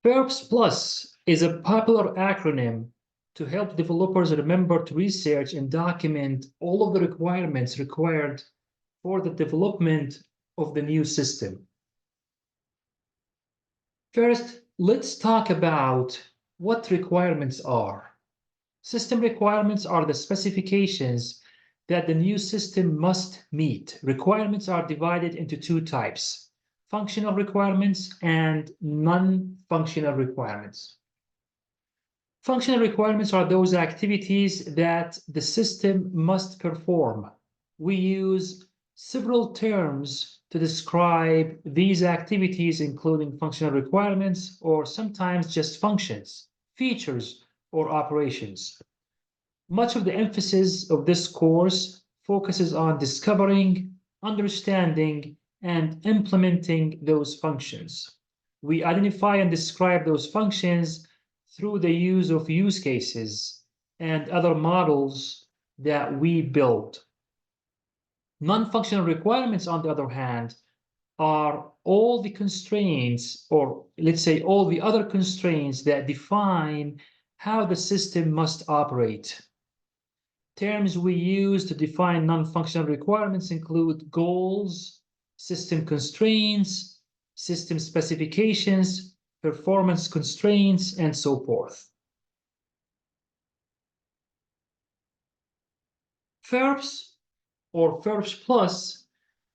Furps Plus is a popular acronym to help developers remember to research and document all of the requirements required for the development of the new system. First, let's talk about what requirements are. System requirements are the specifications that the new system must meet. Requirements are divided into two types: functional requirements and non-functional requirements. Functional requirements are those activities that the system must perform. We use several terms to describe these activities, including functional requirements, or sometimes just functions, features, or operations. Much of the emphasis of this course focuses on discovering, understanding, and implementing those functions. We identify and describe those functions through the use of use cases and other models that we build. Non-functional requirements, on the other hand, are all the constraints, or let's say all the other constraints that define how the system must operate. Terms we use to define non-functional requirements include goals, system constraints, system specifications, performance constraints, and so forth. Furps, or Furps Plus,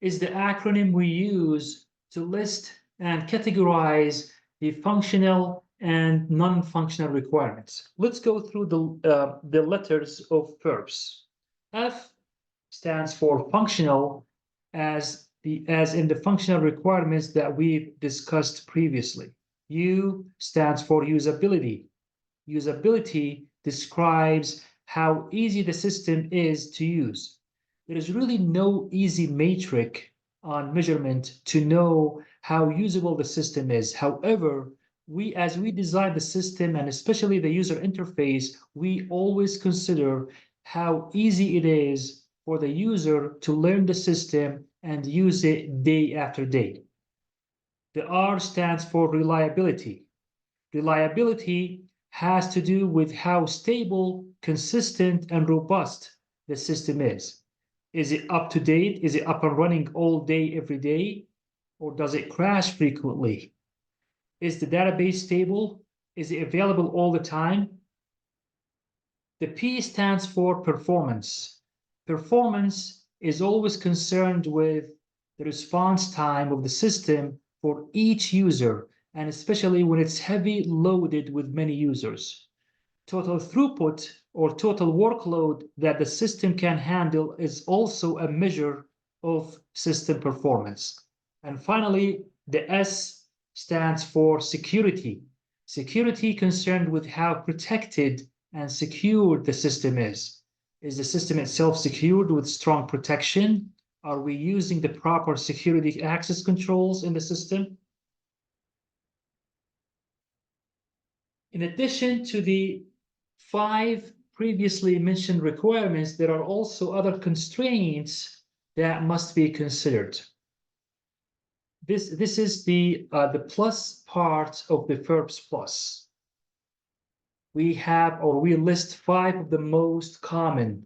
is the acronym we use to list and categorize the functional and non-functional requirements. Let's go through the letters of Furps. F stands for functional, as in the functional requirements that we've discussed previously. U stands for usability. Usability describes how easy the system is to use. There is really no easy metric on measurement to know how usable the system is. However, as we design the system, and especially the user interface, we always consider how easy it is for the user to learn the system and use it day after day. The R stands for reliability. Reliability has to do with how stable, consistent, and robust the system is. Is it up to date? Is it up and running all day, every day? Or does it crash frequently? Is the database stable? Is it available all the time? The P stands for performance. Performance is always concerned with the response time of the system for each user, and especially when it's heavy loaded with many users. Total throughput, or total workload that the system can handle, is also a measure of system performance. And finally, the S stands for security. Security concerned with how protected and secured the system is. Is the system itself secured with strong protection? Are we using the proper security access controls in the system? In addition to the 5 previously mentioned requirements, there are also other constraints that must be considered. This is the plus part of the Furps Plus. We list 5 of the most common,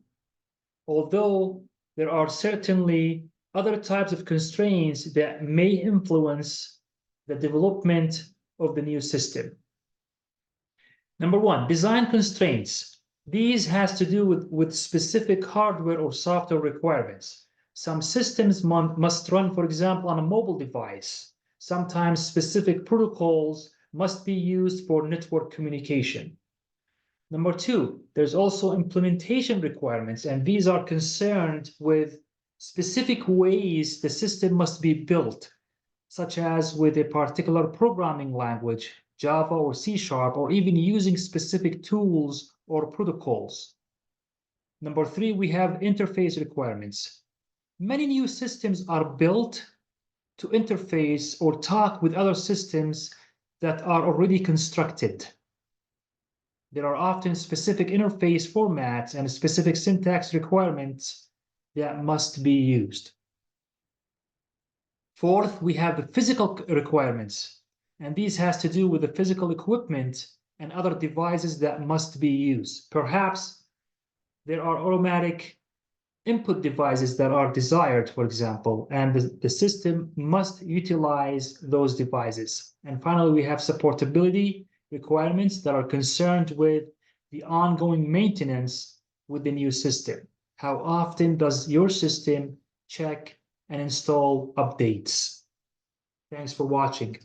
although there are certainly other types of constraints that may influence the development of the new system. Number 1, design constraints. These has to do with specific hardware or software requirements. Some systems must run, for example, on a mobile device. Sometimes specific protocols must be used for network communication. Number 2, there's also implementation requirements, and these are concerned with specific ways the system must be built, such as with a particular programming language, Java or C#, or even using specific tools or protocols. Number 3, we have interface requirements. Many new systems are built to interface or talk with other systems that are already constructed. There are often specific interface formats and specific syntax requirements that must be used. Fourth, we have the physical requirements. And these has to do with the physical equipment and other devices that must be used. Perhaps there are automatic input devices that are desired, for example, and the system must utilize those devices. And finally, we have supportability requirements that are concerned with the ongoing maintenance with the new system. How often does your system check and install updates? Thanks for watching.